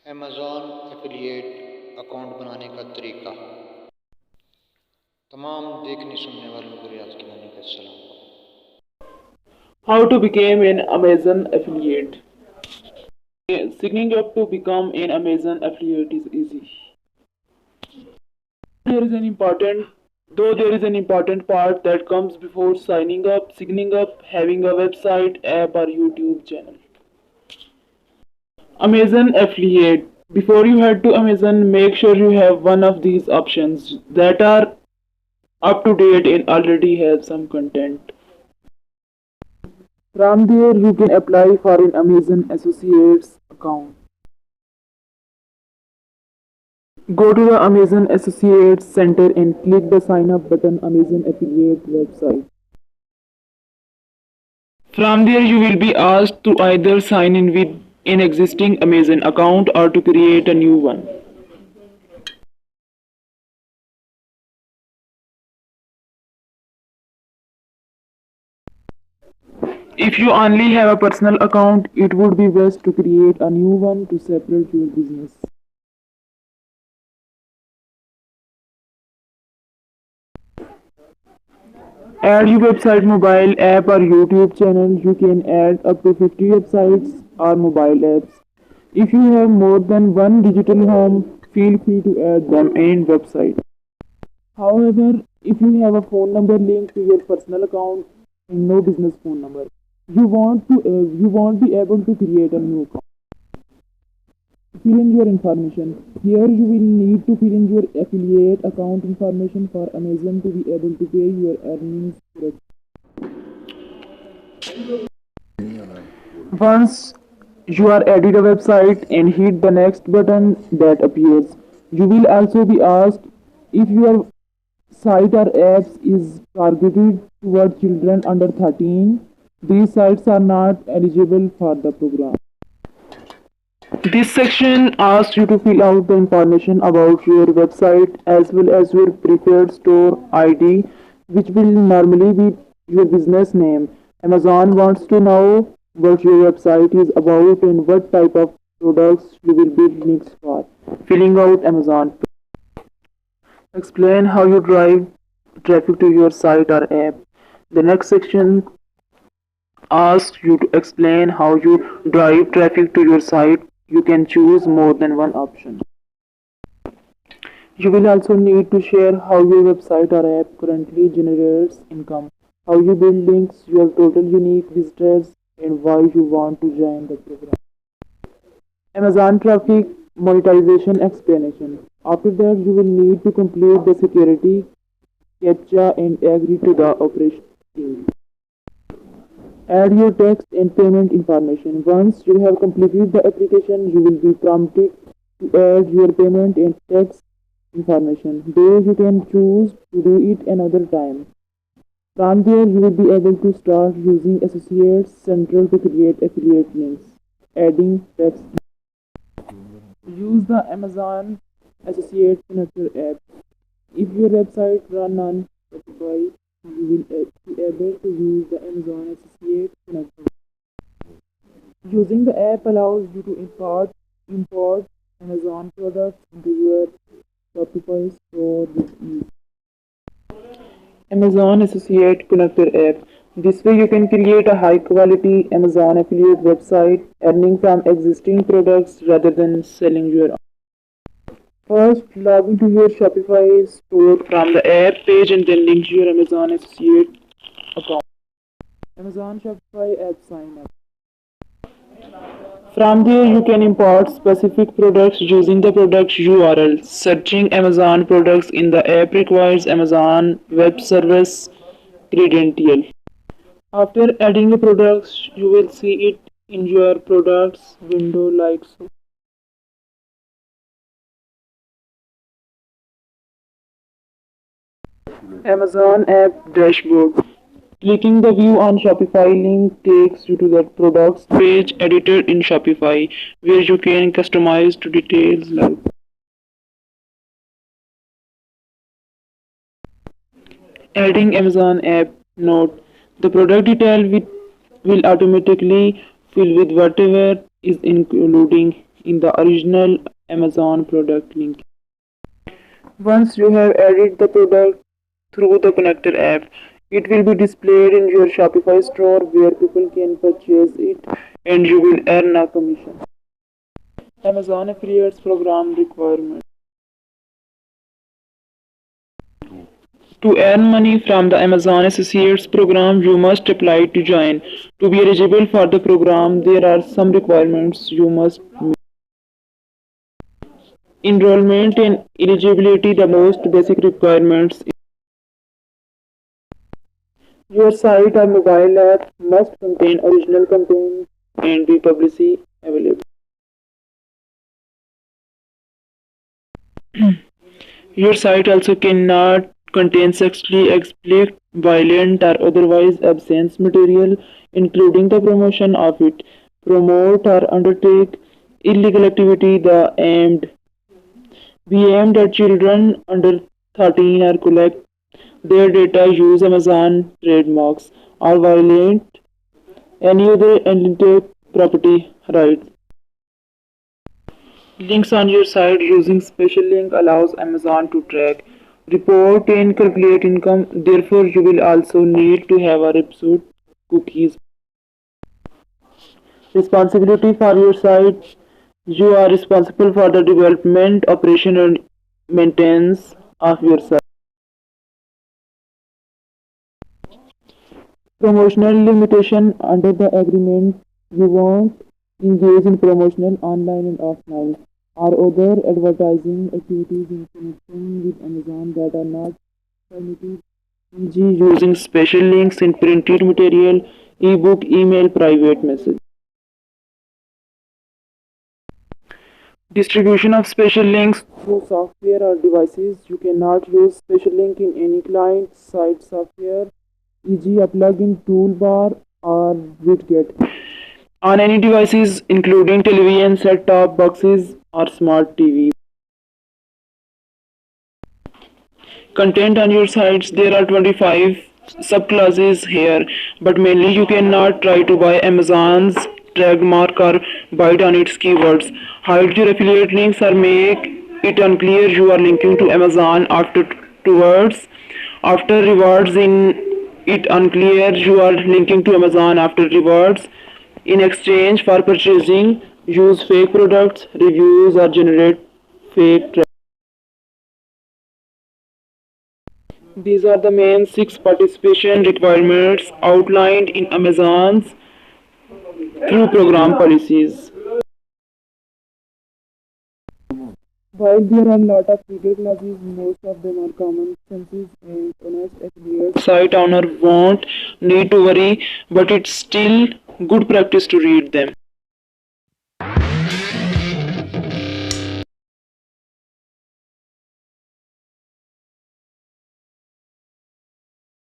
Amazon affiliate account बनाने का तरीका। तमाम देखने सुनने वालों को रियाज की वानी का सलाम। How to become an Amazon affiliate? Signing up to become an Amazon affiliate is easy. There is an important Though there is an important part that comes before signing up, having a website, app or YouTube channel. Amazon affiliate. Before you head to Amazon, make sure you have one of these options that are up to date and already have some content. From there, you can apply for an Amazon Associates account. Go to the Amazon Associates Center and click the sign up button Amazon Affiliate website. From there, you will be asked to either sign in with an existing Amazon account or to create a new one. If you only have a personal account, it would be best to create a new one to separate your business. Add your website, mobile app or YouTube channel. You can add up to 50 websites or mobile apps. If you have more than one digital home, feel free to add them in website. However, if you have a phone number linked to your personal account and no business phone number, you won't be able to create a new account. Fill in your information. Here you will need to fill in your affiliate account information for Amazon to be able to pay your earnings correctly. Once you are added a website and hit the next button that appears, you will also be asked if your site or apps is targeted toward children under 13. These sites are not eligible for the program. This section asks you to fill out the information about your website as well as your preferred store ID, which will normally be your business name. Amazon wants to know what your website is about and what type of products you will be next for. Filling out Amazon. Explain how you drive traffic to your site or app. The next section asks you to explain how you drive traffic to your site. You can choose more than one option. You will also need to share how your website or app currently generates income, how you build links, your total unique visitors, and why you want to join the program. Amazon traffic monetization explanation. After that, you will need to complete the security CAPTCHA and agree to the operation. Add your text and payment information. Once you have completed the application, you will be prompted to add your payment and text information. There you can choose to do it another time. From there, you will be able to start using Associates Central to create affiliate links. Adding text. Use the Amazon Associate Connector app. If your website runs on Shopify, you will be able to use the Amazon Associate Connector. Using the app allows you to import Amazon products into your Shopify store with ease. Amazon Associate Connector app. This way you can create a high quality Amazon affiliate website earning from existing products rather than selling your own. First, log into your Shopify store from the app page and then link your Amazon Associate account. Amazon Shopify app sign up. From there, you can import specific products using the products URL. Searching Amazon products in the app requires Amazon Web Service credential. After adding the products, you will see it in your products window like so. Amazon app dashboard. Clicking the view on Shopify link takes you to the products page editor in Shopify where you can customize to details like adding Amazon app note. The product detail will automatically fill with whatever is including in the original Amazon product link. Once you have added the product through the connector app, it will be displayed in your Shopify store where people can purchase it and you will earn a commission. Amazon Affiliates Program requirement. To earn money from the Amazon Associates program, you must apply to join. To be eligible for the program, there are some requirements you must meet. Enrollment and eligibility. The most basic requirements. Your site or mobile app must contain original content and be publicly available. Your site also cannot contain sexually explicit, violent, or otherwise obscene material, including the promotion of it. Promote or undertake illegal activity. The aimed be aimed at children under 13 or collect their data, use Amazon trademarks, or violate any other intellectual property rights. Links on your site. Using special link allows Amazon to track, report, and calculate income. Therefore, you will also need to have a website cookies. Responsibility for your site. You are responsible for the development, operation, and maintenance of your site. Promotional limitation. Under the agreement, you won't engage in promotional online and offline or other advertising activities in connection with Amazon that are not permitted. e.g. using special links in printed material, ebook, email, private message. Distribution of special links through software or devices. You cannot use special link in any client side software, e.g. a plugin, toolbar, or widget, on any devices including television, set-top boxes, or smart TVs. Content on your sites. There are 25 subclasses here, but mainly you cannot try to buy Amazon's trademark or bite on its keywords. Hide your affiliate links or make it unclear you are linking to Amazon after rewards. In it unclear you are linking to Amazon after rewards. In exchange for purchasing, use fake products, reviews, or generate fake traffic. These are the main 6 participation requirements outlined in Amazon's through program policies. While there are a lot of legal classes, most of them are common senses and honest affiliates. Site owner won't need to worry, but it's still good practice to read them.